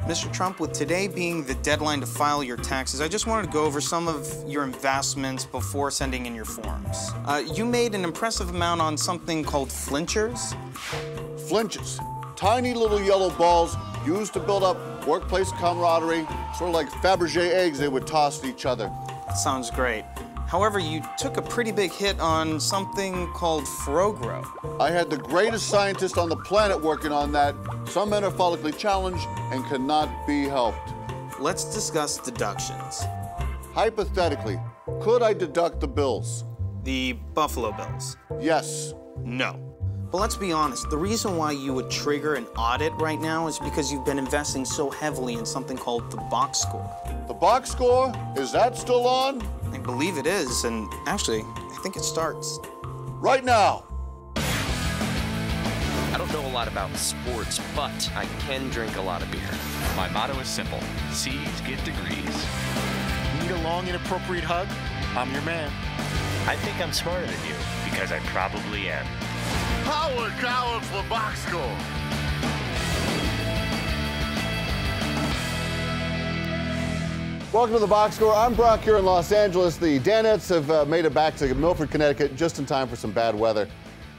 Mr. Trump, with today being the deadline to file your taxes, I just wanted to go over some of your investments before sending in your forms. You made an impressive amount on something called flinchers. Flinches, tiny little yellow balls used to build up workplace camaraderie, sort of like Fabergé eggs they would toss at each other. Sounds great. However, you took a pretty big hit on something called Frogro. I had the greatest scientist on the planet working on that. Some men are follically challenged and cannot be helped. Let's discuss deductions. Hypothetically, could I deduct the bills? The Buffalo Bills. Yes. No. But let's be honest, the reason why you would trigger an audit right now is because you've been investing so heavily in something called the box score. The box score? Is that still on? I believe it is, and actually, I think it starts right now. I don't know a lot about sports, but I can drink a lot of beer. My motto is simple: C's get degrees. Need a long, inappropriate hug? I'm your man. I think I'm smarter than you, because I probably am. Howard Coward for box score. Welcome to the Box Score. I'm Brock here in Los Angeles. The Danettes have made it back to Milford, Connecticut just in time for some bad weather.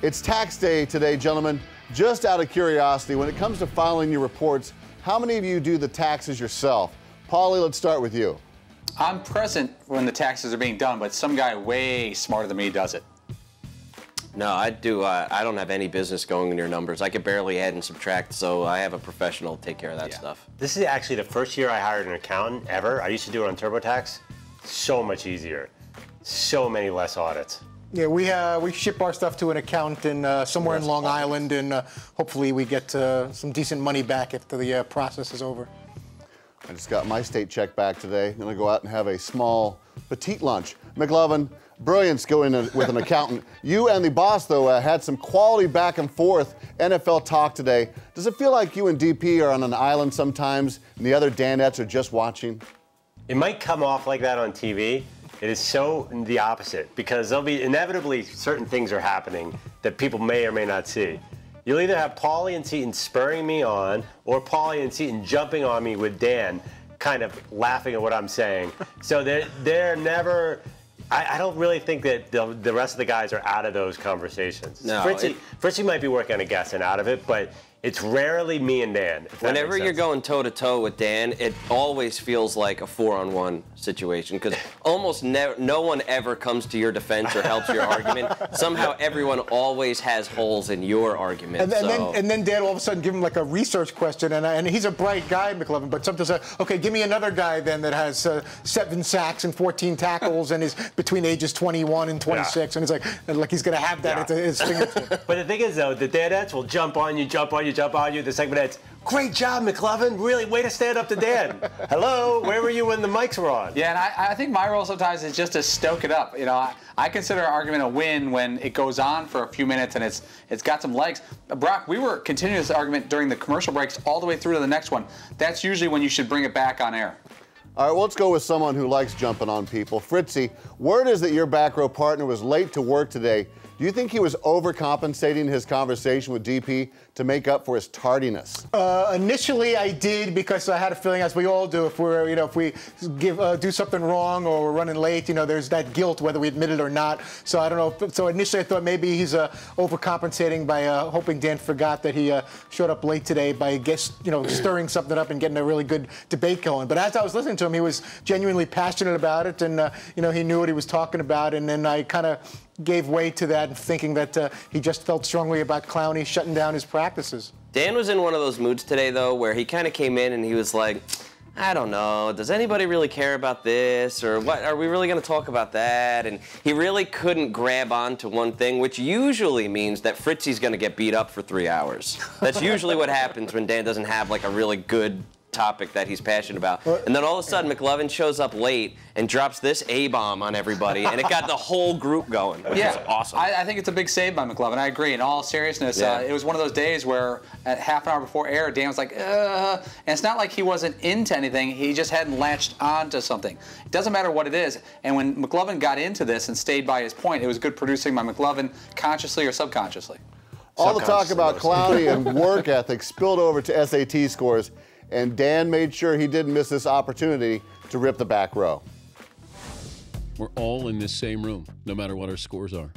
It's tax day today, gentlemen. Just out of curiosity, when it comes to filing your reports, how many of you do the taxes yourself? Paulie, let's start with you. I'm present when the taxes are being done, but some guy way smarter than me does it. No, I do. I don't have any business going in your numbers. I could barely add and subtract, so I have a professional take care of that stuff. This is actually the first year I hired an accountant ever. I used to do it on TurboTax. So much easier. So many less audits. Yeah, we ship our stuff to an accountant somewhere in Long Island, and hopefully we get some decent money back after the process is over. I just got my state check back today. I'm gonna go out and have a small, petite lunch. McLovin, brilliance going with an accountant. You and the boss, though, had some quality back and forth NFL talk today. Does it feel like you and DP are on an island sometimes and the other Danettes are just watching? It might come off like that on TV. It is so the opposite, because there'll be inevitably certain things are happening that people may or may not see. You'll either have Paulie and Seton spurring me on, or Paulie and Seton jumping on me with Dan, kind of laughing at what I'm saying. So they're never. I don't really think that the rest of the guys are out of those conversations. No, Fritzy might be working on a guessing out of it, but it's rarely me and Dan. Whenever you're going toe-to-toe with Dan, it always feels like a 4-on-1 situation, because almost no one ever comes to your defense or helps your argument. Somehow everyone always has holes in your argument. And then Dan all of a sudden give him like a research question, and he's a bright guy, McLovin, but sometimes, okay, give me another guy then that has 7 sacks and 14 tackles and is between ages 21 and 26, and it's like he's going to have that at his fingertips. But the thing is, though, the Danettes will jump on you. The segment heads, great job, McLovin. Really, way to stand up to Dan. Hello, where were you when the mics were on? Yeah, and I think my role sometimes is just to stoke it up. You know, I consider an argument a win when it goes on for a few minutes and it's got some legs. Brock, we were continuing this argument during the commercial breaks all the way through to the next one. That's usually when you should bring it back on air. All right, well, let's go with someone who likes jumping on people. Fritzy, word is that your back row partner was late to work today. Do you think he was overcompensating his conversation with DP to make up for his tardiness? Initially, I did, because I had a feeling, as we all do, if we do something wrong or we're running late, there's that guilt whether we admit it or not. So I don't know. So initially, I thought maybe he's overcompensating by hoping Dan forgot that he showed up late today by stirring something up and getting a really good debate going. But as I was listening to him, he was genuinely passionate about it, and he knew what he was talking about. And then I kind of gave way to that, thinking that he just felt strongly about Clowney shutting down his practices. Dan was in one of those moods today, though, where he kind of came in and he was like, I don't know, does anybody really care about this? Or what? Are we really going to talk about that? And he really couldn't grab on to one thing, which usually means that Fritzy's going to get beat up for 3 hours. That's usually what happens when Dan doesn't have like a really good topic that he's passionate about. And then all of a sudden, McLovin shows up late and drops this A-bomb on everybody, and it got the whole group going, which is awesome. I think it's a big save by McLovin. I agree. In all seriousness, it was one of those days where at half an hour before air, Dan was like, and it's not like he wasn't into anything. He just hadn't latched on to something. It doesn't matter what it is. And when McLovin got into this and stayed by his point, it was good producing by McLovin, consciously or subconsciously. All the talk about Clowney and work ethic spilled over to SAT scores. and Dan made sure he didn't miss this opportunity to rip the back row. We're all in this same room, no matter what our scores are.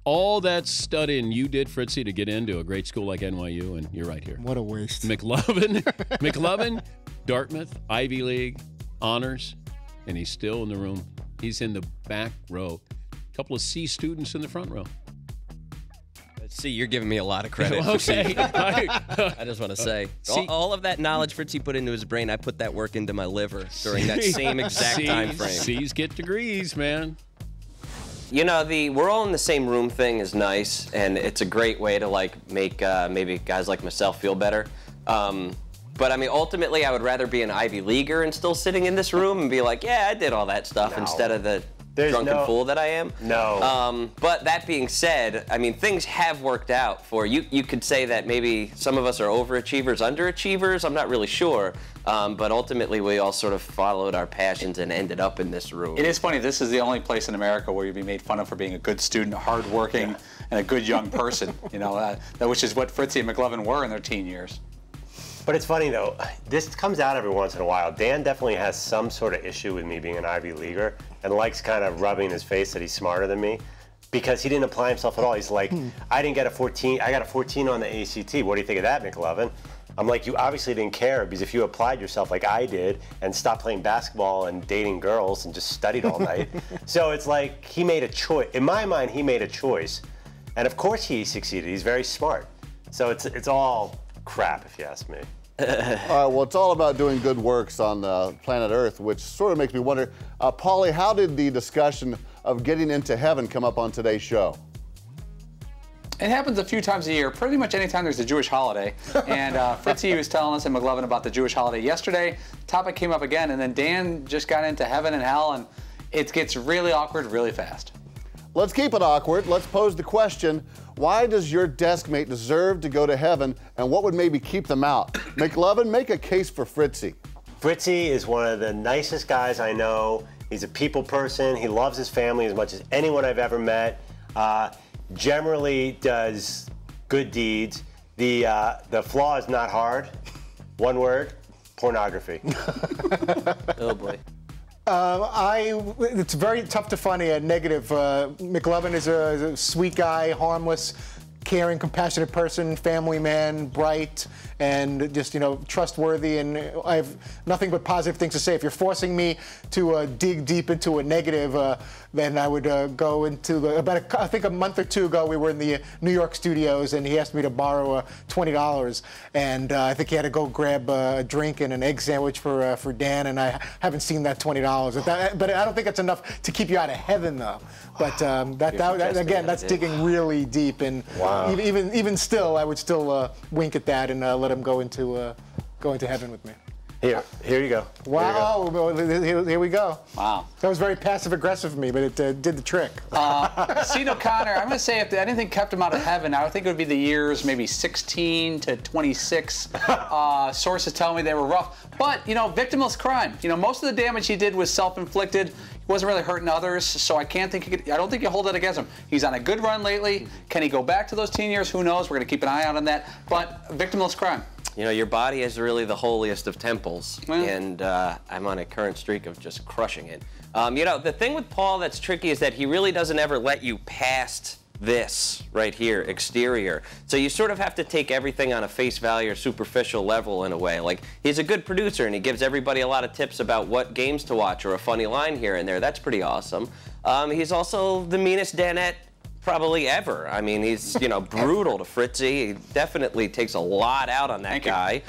All that studying you did, Fritzy, to get into a great school like NYU, and you're right here. What a waste. McLovin, Dartmouth, Ivy League, honors, and he's still in the room. He's in the back row. A couple of C students in the front row. See, you're giving me a lot of credit. Okay. I just want to say, all of that knowledge Fritzy put into his brain, I put that work into my liver during that same exact time frame. C's get degrees, man. You know, the we're all in the same room thing is nice, and it's a great way to like make maybe guys like myself feel better. But I mean, ultimately, I would rather be an Ivy Leaguer and still sitting in this room and be like, yeah, I did all that stuff instead of the drunken fool that I am. No. But that being said, I mean, things have worked out for you. You could say that maybe some of us are overachievers, underachievers. I'm not really sure. But ultimately, we all sort of followed our passions and ended up in this room. It is funny. This is the only place in America where you'd be made fun of for being a good student, hardworking, and a good young person. You know, which is what Fritzy and McLovin were in their teen years. But it's funny, though. This comes out every once in a while. Dan definitely has some sort of issue with me being an Ivy Leaguer and likes kind of rubbing in his face that he's smarter than me because he didn't apply himself at all. He's like, I didn't get a 14. I got a 14 on the ACT. What do you think of that, McLovin? I'm like, you obviously didn't care because if you applied yourself like I did and stopped playing basketball and dating girls and just studied all night. So it's like he made a choice. In my mind, he made a choice. And of course he succeeded. He's very smart. So it's all crap, if you ask me. All right, well, it's all about doing good works on planet Earth, which sort of makes me wonder, Paulie, how did the discussion of getting into heaven come up on today's show? It happens a few times a year, pretty much anytime there's a Jewish holiday. And Fritzy was telling us and McLovin about the Jewish holiday yesterday. Topic came up again, and then Dan just got into heaven and hell, and it gets really awkward really fast. Let's keep it awkward. Let's pose the question, why does your desk mate deserve to go to heaven, and what would maybe keep them out? McLovin, make a case for Fritzy. Fritzy is one of the nicest guys I know. He's a people person. He loves his family as much as anyone I've ever met. Generally does good deeds. The flaw is not hard. One word, pornography. Oh boy. It's very tough to find a negative. McLovin is a sweet guy, harmless, caring, compassionate person, family man, bright, and just, trustworthy. And I have nothing but positive things to say. If you're forcing me to dig deep into a negative, then I would go into I think a month or two ago we were in the New York studios and he asked me to borrow $20, and I think he had to go grab a drink and an egg sandwich for Dan, and I haven't seen that $20. But I don't think that's enough to keep you out of heaven, though. But that's digging really deep, and even still, I would still wink at that and let him go into heaven with me. Here you go. Wow, here we go. Wow. That was very passive-aggressive of me, but it did the trick. Sean O'Connor, I'm going to say if anything kept him out of heaven, I would think it would be the years maybe 16 to 26. Sources tell me they were rough. But, victimless crime. Most of the damage he did was self-inflicted. He wasn't really hurting others, so I don't think you hold that against him. He's on a good run lately. Can he go back to those teen years? Who knows? We're going to keep an eye out on that. But victimless crime. Your body is really the holiest of temples, and I'm on a current streak of just crushing it. The thing with Paul that's tricky is that he really doesn't ever let you past this right here, exterior. So you sort of have to take everything on a face value or superficial level in a way. Like, he's a good producer, and he gives everybody a lot of tips about what games to watch or a funny line here and there. That's pretty awesome. He's also the meanest Danette probably ever. I mean, he's, brutal to Fritzy. He definitely takes a lot out on that guy.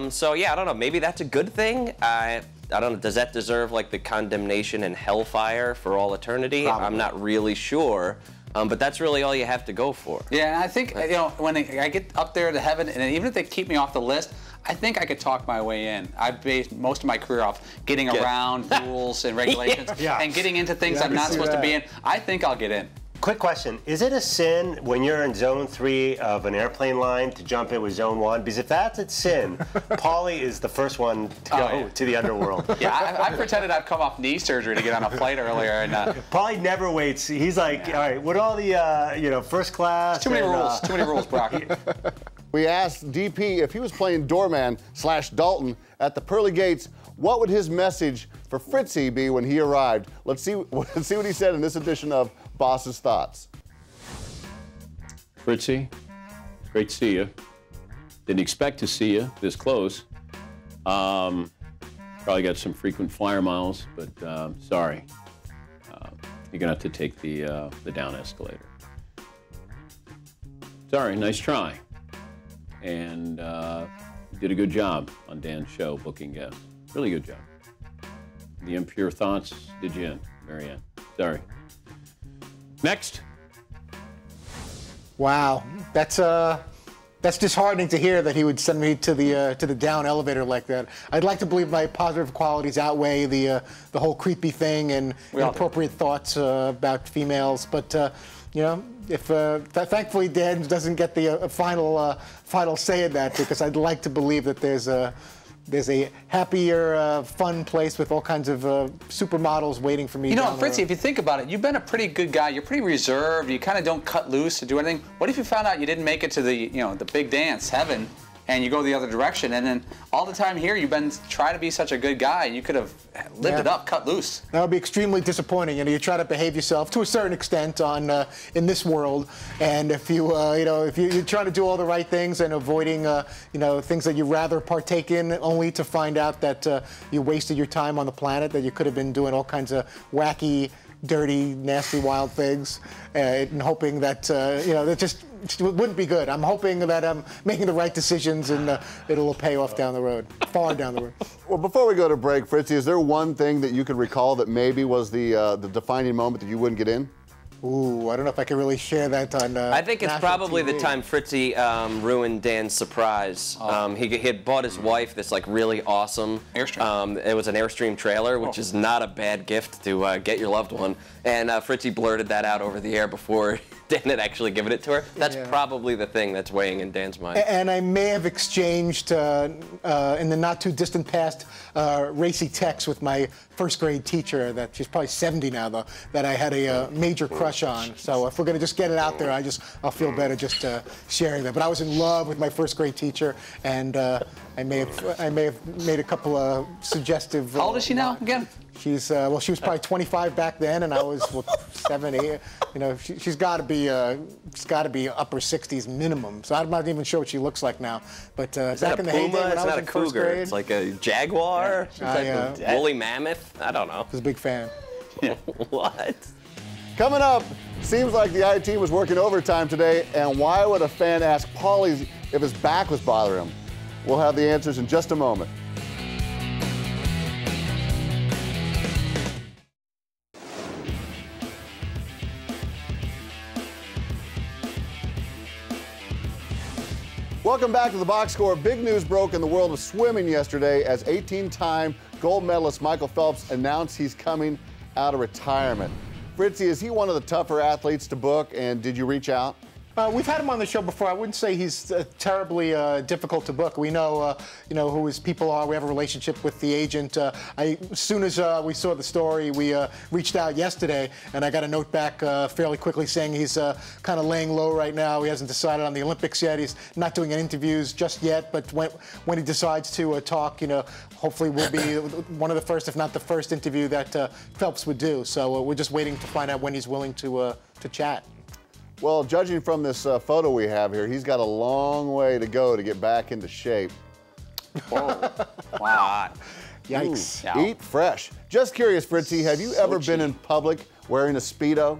So yeah, I don't know, maybe that's a good thing. I don't know, does that deserve like the condemnation and hellfire for all eternity? Probably. I'm not really sure. But that's really all you have to go for. Yeah, and I think, when I get up there to heaven, and even if they keep me off the list, I think I could talk my way in. I've based most of my career off getting around rules and regulations and getting into things I'm not supposed to be in. I think I'll get in. Quick question. Is it a sin when you're in zone 3 of an airplane line to jump in with zone 1? Because if that's a sin, Paulie is the first one to go to the underworld. Yeah, I pretended I'd come off knee surgery to get on a flight earlier. And Paulie never waits. He's like, all right, what all the, first class? Too many rules, Brock. We asked DP if he was playing doorman / Dalton at the pearly gates, what would his message for Fritzy be when he arrived? Let's see what he said in this edition of Boss's Thoughts. Fritzy, great to see you. Didn't expect to see you this close. Probably got some frequent flyer miles, but sorry. You're gonna have to take the down escalator. Sorry, nice try. And you did a good job on Dan's show, booking guests. Really good job. The impure thoughts did you in, very end. Sorry. Next. Wow, that's disheartening to hear that he would send me to the down elevator like that. I'd like to believe my positive qualities outweigh the whole creepy thing and inappropriate thoughts about females. But you know, if thankfully Dan doesn't get the final say in that, because I'd like to believe that there's a happier, fun place with all kinds of supermodels waiting for me. You know, Fritzy, if you think about it, you've been a pretty good guy. You're pretty reserved. You kind of don't cut loose to do anything. What if you found out you didn't make it to the big dance, heaven, and you go the other direction, and then all the time here you've been trying to be such a good guy, and you could have lived it up, cut loose. That would be extremely disappointing. You know, you try to behave yourself to a certain extent in this world, and if if you're trying to do all the right things and avoiding things that you rather partake in, only to find out that you wasted your time on the planet, that you could have been doing all kinds of wacky, dirty, nasty, wild things, and hoping that that just wouldn't be good. I'm hoping that I'm making the right decisions and it'll pay off down the road, far down the road. Well, before we go to break, Fritzy, is there one thing that you could recall that maybe was the defining moment that you wouldn't get in? Ooh, I don't know if I can really share that on I think it's probably TV. the time Fritzy ruined Dan's surprise. He had bought his wife this really awesome Airstream. It was an Airstream trailer, which is not a bad gift to get your loved one. And Fritzy blurted that out over the air before Dan had actually given it to her. That's probably the thing that's weighing in Dan's mind. And I may have exchanged in the not too distant past racy texts with my first grade teacher, that she's probably 70 now though, that I had a major crush on. So if we're gonna just get it out there, I'll feel better just sharing that. But I was in love with my first grade teacher, and I may have made a couple of suggestive. How old is she now again? She's she was probably 25 back then, and I was 7, 8. You know, she's got to be upper 60s minimum. So I'm not even sure what she looks like now. But back in the heyday when I was in first grade, it's like a jaguar, woolly mammoth. I don't know. I was a big fan. What? Coming up, seems like the I-Team was working overtime today, and why would a fan ask Paulie if his back was bothering him? We'll have the answers in just a moment. Welcome back to the Box Score. Big news broke in the world of swimming yesterday as 18-time gold medalist Michael Phelps announced he's coming out of retirement. Fritzy, is he one of the tougher athletes to book, and did you reach out? We've had him on the show before. I wouldn't say he's terribly difficult to book. We know, who his people are. We have a relationship with the agent. As soon as we saw the story, we reached out yesterday, and I got a note back fairly quickly saying he's kind of laying low right now. He hasn't decided on the Olympics yet. He's not doing any interviews just yet, but when he decides to talk, hopefully will be one of the first, if not the first interview that Phelps would do. So we're just waiting to find out when he's willing to chat. Well, judging from this photo we have here, he's got a long way to go to get back into shape. Whoa. Wow. Yikes. Ooh, eat fresh. Just curious, Fritzy, have you ever been in public wearing a Speedo?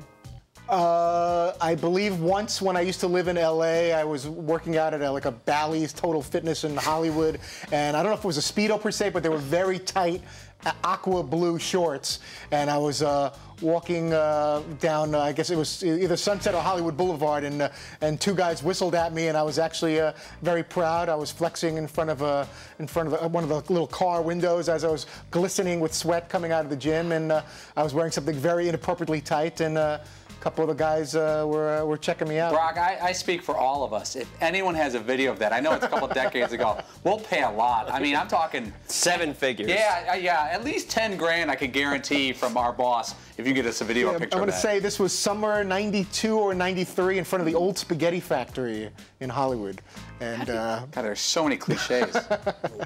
I believe once when I used to live in LA, I was working out at a Bally's Total Fitness in Hollywood, and I don't know if it was a Speedo per se, but they were very tight aqua blue shorts, and I was walking down, I guess it was either Sunset or Hollywood Boulevard, and two guys whistled at me, and I was actually very proud. I was flexing in front of one of the little car windows as I was glistening with sweat coming out of the gym, and I was wearing something very inappropriately tight, and couple of the guys were checking me out. Brock, I speak for all of us. If anyone has a video of that, I know it's a couple decades ago, we'll pay a lot. I mean, I'm talking 7 figures. Yeah, at least 10 grand I could guarantee from our boss if you get us a video or picture I'm of going that. to say this was summer '92 or '93 in front of the old spaghetti factory in Hollywood. And God, there's so many cliches.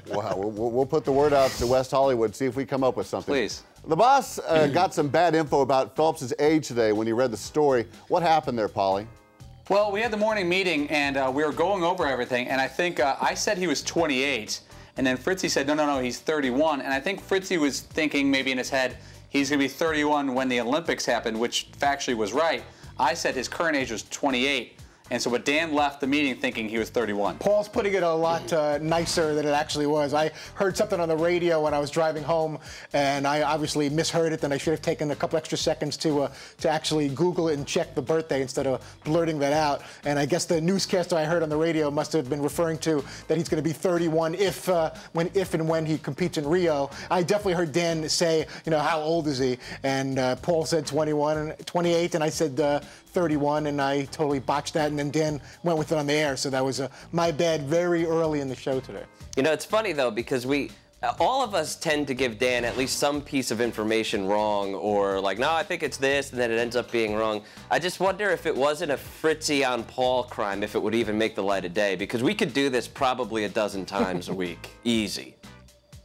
Wow, we'll put the word out to West Hollywood, see if we come up with something. Please. The boss got some bad info about Phelps' age today when he read the story. What happened there, Paulie? Well, we had the morning meeting, and we were going over everything, and I think I said he was 28, and then Fritzy said, no, he's 31, and I think Fritzy was thinking maybe in his head, he's going to be 31 when the Olympics happened, which factually was right. I said his current age was 28. And so, but Dan left the meeting thinking he was 31. Paul's putting it a lot nicer than it actually was. I heard something on the radio when I was driving home, and I obviously misheard it. And I should have taken a couple extra seconds to actually Google it and check the birthday instead of blurting that out. And I guess the newscaster I heard on the radio must have been referring to that he's going to be 31 if and when he competes in Rio. I definitely heard Dan say, how old is he? And Paul said 28, and I said 31, and I totally botched that, and then Dan went with it on the air, so that was my bad very early in the show today. It's funny, though, because all of us tend to give Dan at least some piece of information wrong, or like, no, I think it's this, and then it ends up being wrong. I just wonder if it wasn't a Fritzy on Paul crime, if it would even make the light of day, because we could do this probably a dozen times a week. Easy.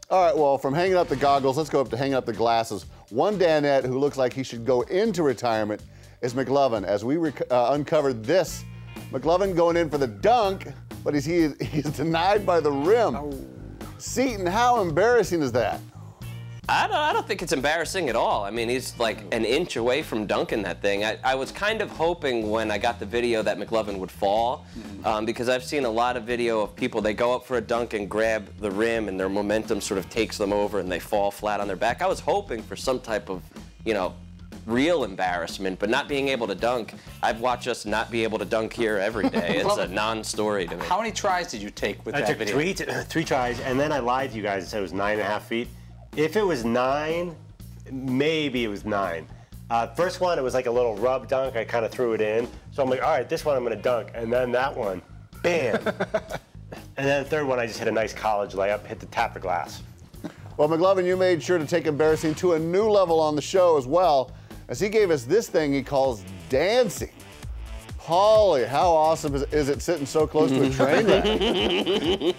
All right, well, from hanging up the goggles, let's go up to hanging up the glasses. One Danette who looks like he should go into retirement is McLovin. As we uncovered this, McLovin going in for the dunk, but he's denied by the rim. Oh. Seton, how embarrassing is that? I don't think it's embarrassing at all. I mean, he's like an inch away from dunking that thing. I was kind of hoping when I got the video that McLovin would fall, because I've seen a lot of video of people, they go up for a dunk and grab the rim and their momentum sort of takes them over and they fall flat on their back. I was hoping for some type of, real embarrassment, but not being able to dunk. I've watched us not be able to dunk here every day. It's a non-story to me. How many tries did you take with that video? I took three tries, and then I lied to you guys and said it was 9.5 feet. If it was 9, maybe it was 9. First one, it was like a little rub dunk. I kind of threw it in. So I'm like, all right, this one I'm going to dunk. And then that one, bam. And then the third one, I just hit a nice college layup, hit the tap of glass. Well, McLovin, you made sure to take embarrassing to a new level on the show as well, as he gave us this thing he calls dancing. Paulie, how awesome is it sitting so close to a train wreck?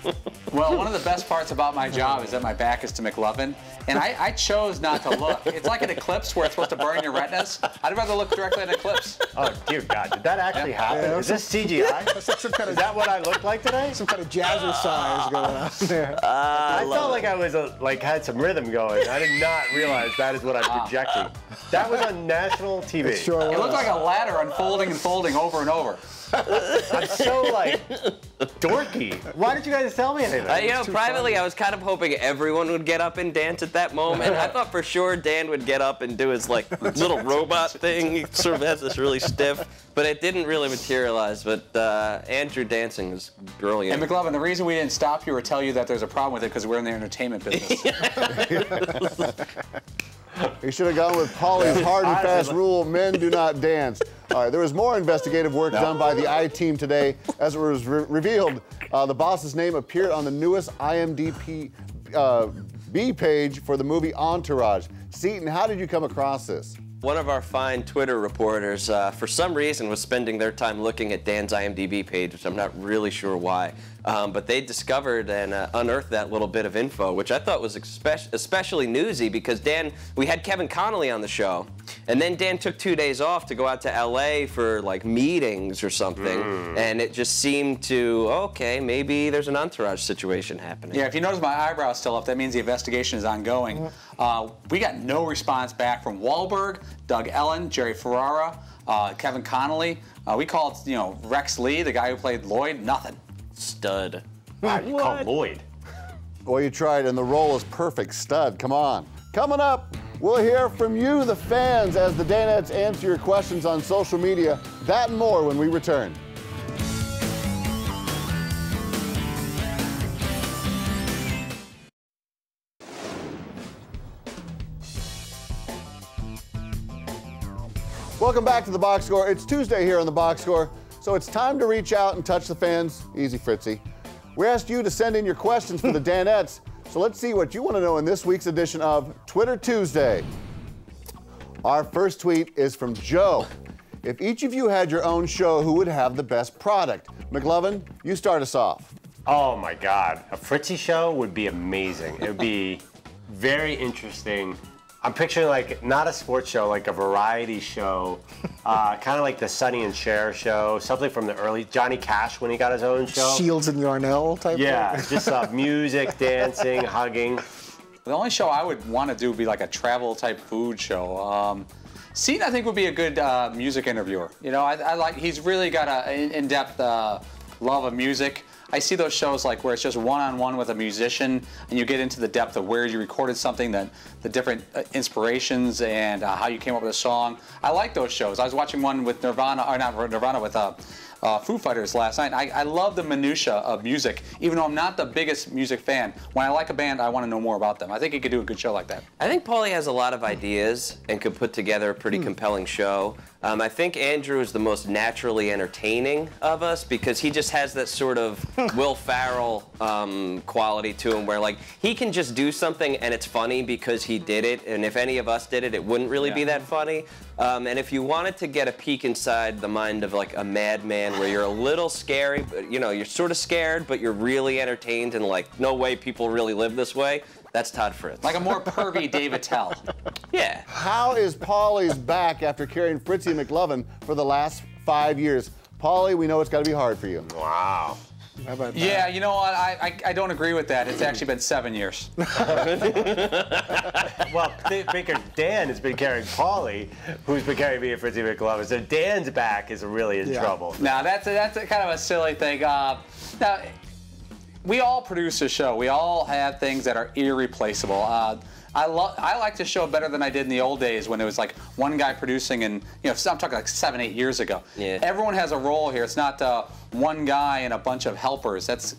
Well, one of the best parts about my job is that my back is to McLovin, and I chose not to look. It's like an eclipse where it's supposed to burn your retinas. I'd rather look directly at an eclipse. Oh, dear God, did that actually happen? Yeah, is this CGI? Is that what I look like today? Some kind of jazzercise going on there. I felt like I was had some rhythm going. I did not realize that is what I'm projecting. That was on national TV. It sure was. It looked like a ladder unfolding and folding over and over. I'm so dorky. Why didn't you guys tell me anything? Privately, I was kind of hoping everyone would get up and dance at that moment. I thought for sure Dan would get up and do his little robot thing. He sort of has this really stiff, but it didn't really materialize. But Andrew dancing is brilliant. And McLovin, the reason we didn't stop you or tell you that there's a problem with it because we're in the entertainment business. He should have gone with Paulie's hard and fast rule, men do not dance. All right, there was more investigative work done by the I-Team today. As it was revealed, the boss's name appeared on the newest IMDb page for the movie Entourage. Seton, how did you come across this? One of our fine Twitter reporters, for some reason, was spending their time looking at Dan's IMDb page, which I'm not really sure why. But they discovered and unearthed that little bit of info, which I thought was especially newsy because we had Kevin Connolly on the show, and then Dan took 2 days off to go out to LA for meetings or something, and it just seemed to, okay, maybe there's an Entourage situation happening. Yeah, if you notice my eyebrow's still up, that means the investigation is ongoing. We got no response back from Wahlberg, Doug Ellen, Jerry Ferrara, Kevin Connolly. We called, Rex Lee, the guy who played Lloyd, nothing. Stud. You called Lloyd. Well, you tried, and the role is perfect. Stud, come on. Coming up, we'll hear from you, the fans, as the Danettes answer your questions on social media. That and more when we return. Welcome back to the Box Score. It's Tuesday here on the Box Score, so it's time to reach out and touch the fans. Easy, Fritzy. We asked you to send in your questions for the Danettes, so let's see what you want to know in this week's edition of Twitter Tuesday. Our first tweet is from Joe. If each of you had your own show, who would have the best product? McLovin, you start us off. Oh my God, a Fritzy show would be amazing. It would be very interesting. I'm picturing like not a sports show, like a variety show, kind of like the Sonny and Cher show, something from the early Johnny Cash when he got his own show. Shields and Yarnell type. Yeah, just music, dancing, hugging. The only show I would want to do would be like a travel type food show. Seton, I think, would be a good music interviewer. You know, I like, he's really got an in-depth love of music. I see those shows like where it's just one-on-one with a musician, and you get into the depth of where you recorded something, the different inspirations, and how you came up with a song. I like those shows. I was watching one with Nirvana, or not Nirvana, with Foo Fighters last night. I love the minutia of music, even though I'm not the biggest music fan. When I like a band, I want to know more about them. I think he could do a good show like that. I think Paulie has a lot of ideas and could put together a pretty compelling show. I think Andrew is the most naturally entertaining of us because he just has that sort of Will Ferrell quality to him where like he can just do something and it's funny because he did it, and if any of us did it, it wouldn't really be that funny. And if you wanted to get a peek inside the mind of like a madman where you're a little scary, but you know, you're sort of scared, but you're really entertained and like, no way people really live this way, that's Todd Fritz. Like a more pervy Dave Attell. Yeah. How is Paulie's back after carrying Fritzy McLovin for the last 5 years? Paulie, we know it's got to be hard for you. Wow. How about that? Yeah, you know what? I don't agree with that. It's actually been 7 years. Well, Baker Dan has been carrying Paulie, who's been carrying me and Fritzy McLovin. So Dan's back is really in trouble. Now that's a kind of a silly thing. Now, we all produce a show. We all have things that are irreplaceable. I like the show better than I did in the old days when it was like one guy producing, and you know, I'm talking like 7, 8 years ago. Yeah. Everyone has a role here. It's not one guy and a bunch of helpers. That's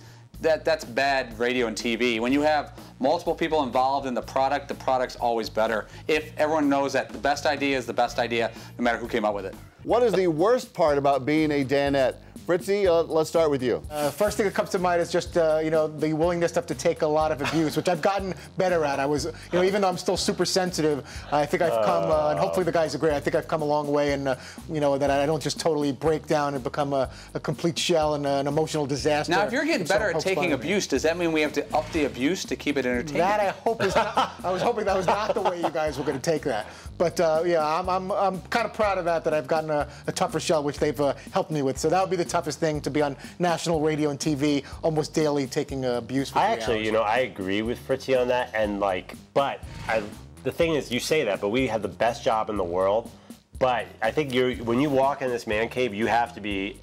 bad radio and TV. When you have multiple people involved in the product's always better. If everyone knows that the best idea is the best idea, no matter who came up with it. What is the worst part about being a Danette? Fritzy, let's start with you. First thing that comes to mind is just you know, the willingness to take a lot of abuse, which I've gotten better at. I was, you know, even though I'm still super sensitive, I think I've come, and hopefully the guys agree. I think I've come a long way, and you know, that I don't just totally break down and become a complete shell and an emotional disaster. Now, if you're getting better at taking abuse, does that mean we have to up the abuse to keep it entertaining? That I hope is not. I was hoping that was not the way you guys were going to take that. But yeah, I'm kind of proud of that I've gotten a tougher shell, which they've helped me with. So that would be the toughest thing, to be on national radio and TV almost daily taking abuse for 3 hours. Actually, you know, I agree with Fritzy on that, and like, the thing is, you say that, but we have the best job in the world. But I think when you walk in this man cave, you have to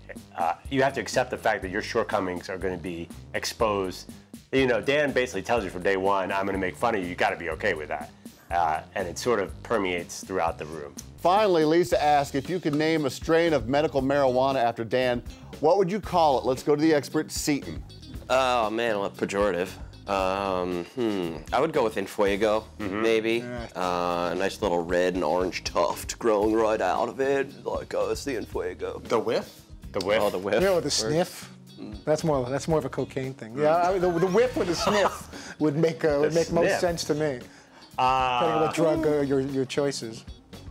accept the fact that your shortcomings are going to be exposed. You know, Dan basically tells you from day one, I'm going to make fun of you. You got to be okay with that, and it sort of permeates throughout the room. Finally, Lisa asked if you could name a strain of medical marijuana after Dan, what would you call it? Let's go to the expert, Seton. Oh man, what pejorative? I would go with Infuego, maybe. A nice little red and orange tuft growing right out of it. Like, oh, it's the Infuego. The whiff? The whiff? Oh, the whiff. Yeah, or the sniff. That's more of a cocaine thing. Yeah, the whiff or the sniff would make most sense to me. Depending on what drug your choice is.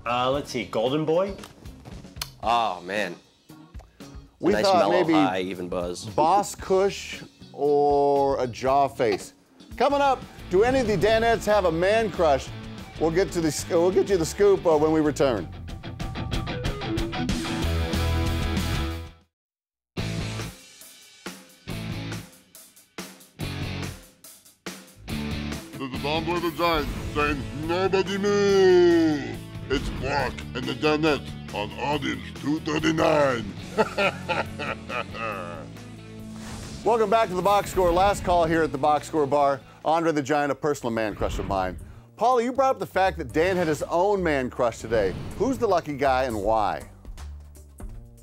Let's see, Golden Boy? Oh, man. We nice thought mellow maybe high, even buzz. Boss Kush or a jaw face. Coming up, do any of the Danettes have a man crush? We'll get you the scoop when we return. This is Andre the Giant saying, nobody move. It's Quark and the Danettes on Audience 239. Welcome back to the Box Score. Last call here at the Box Score Bar. Andre the Giant, a personal man crush of mine. Paulie, you brought up the fact that Dan had his own man crush today. Who's the lucky guy and why?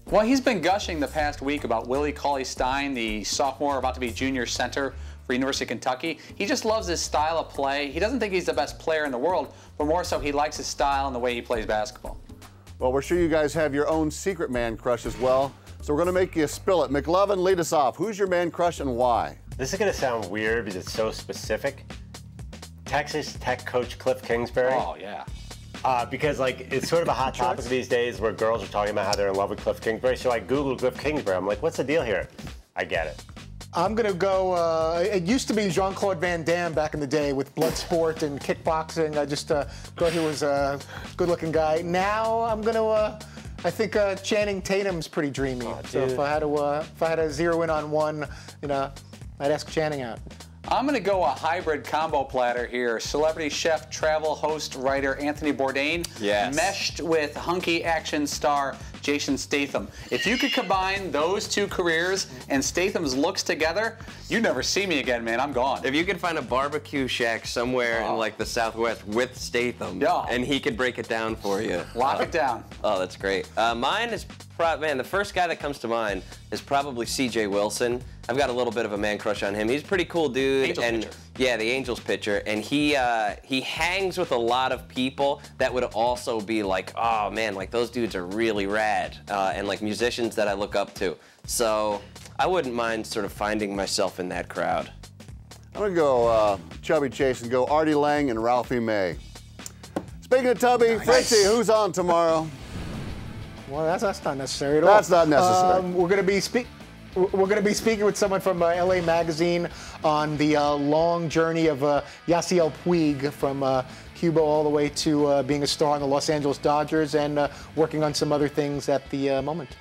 Well, he's been gushing the past week about Willie Cauley-Stein, the sophomore about to be junior center for University of Kentucky. He just loves his style of play. He doesn't think he's the best player in the world, but more so he likes his style and the way he plays basketball. Well, we're sure you guys have your own secret man crush as well. So we're going to make you spill it. McLovin, lead us off. Who's your man crush and why? This is going to sound weird because it's so specific. Texas Tech coach Cliff Kingsbury. Oh, yeah. Because like it's sort of a hot topic these days where girls are talking about how they're in love with Cliff Kingsbury. So I Googled Cliff Kingsbury. I'm like, what's the deal here? I get it. I'm going to go, it used to be Jean-Claude Van Damme back in the day with Bloodsport and kickboxing. I just thought he was a good-looking guy. Now I'm going to, I think Channing Tatum's pretty dreamy. So if I had to zero in on one, you know, I'd ask Channing out. I'm going to go a hybrid combo platter here. Celebrity chef, travel host, writer Anthony Bourdain, meshed with hunky action star Jason Statham. If you could combine those two careers and Statham's looks together, you never see me again, man. I'm gone. If you could find a barbecue shack somewhere in like the Southwest with Statham, and he could break it down for you. Lock it down. Oh, that's great. Mine is, man, the first guy that comes to mind is probably C.J. Wilson. I've got a little bit of a man crush on him. He's a pretty cool dude. Angels pitcher. Yeah, the Angels pitcher. And he hangs with a lot of people that would also be like, oh man, like those dudes are really rad. And like musicians that I look up to. So I wouldn't mind sort of finding myself in that crowd. I'm going to go Chubby Chase and go Artie Lang and Ralphie May. Speaking of Tubby, Fritzy, who's on tomorrow? Well, that's not necessary at all. That's not necessary. We're going to be speaking with someone from LA Magazine on the long journey of Yasiel Puig from Cuba all the way to being a star on the Los Angeles Dodgers and working on some other things at the moment.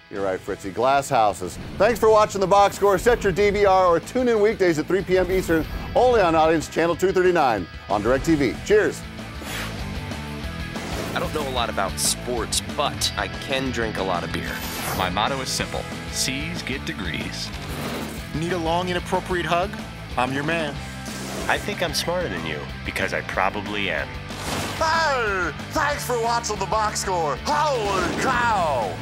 You're right, Fritzy. Glass houses. Thanks for watching The Box Score. Set your DVR or tune in weekdays at 3 p.m. Eastern, only on Audience Channel 239 on DirecTV. Cheers. I don't know a lot about sports, but I can drink a lot of beer. My motto is simple. C's get degrees. Need a long, inappropriate hug? I'm your man. I think I'm smarter than you, because I probably am. Hey, thanks for watching The Box Score. Holy cow!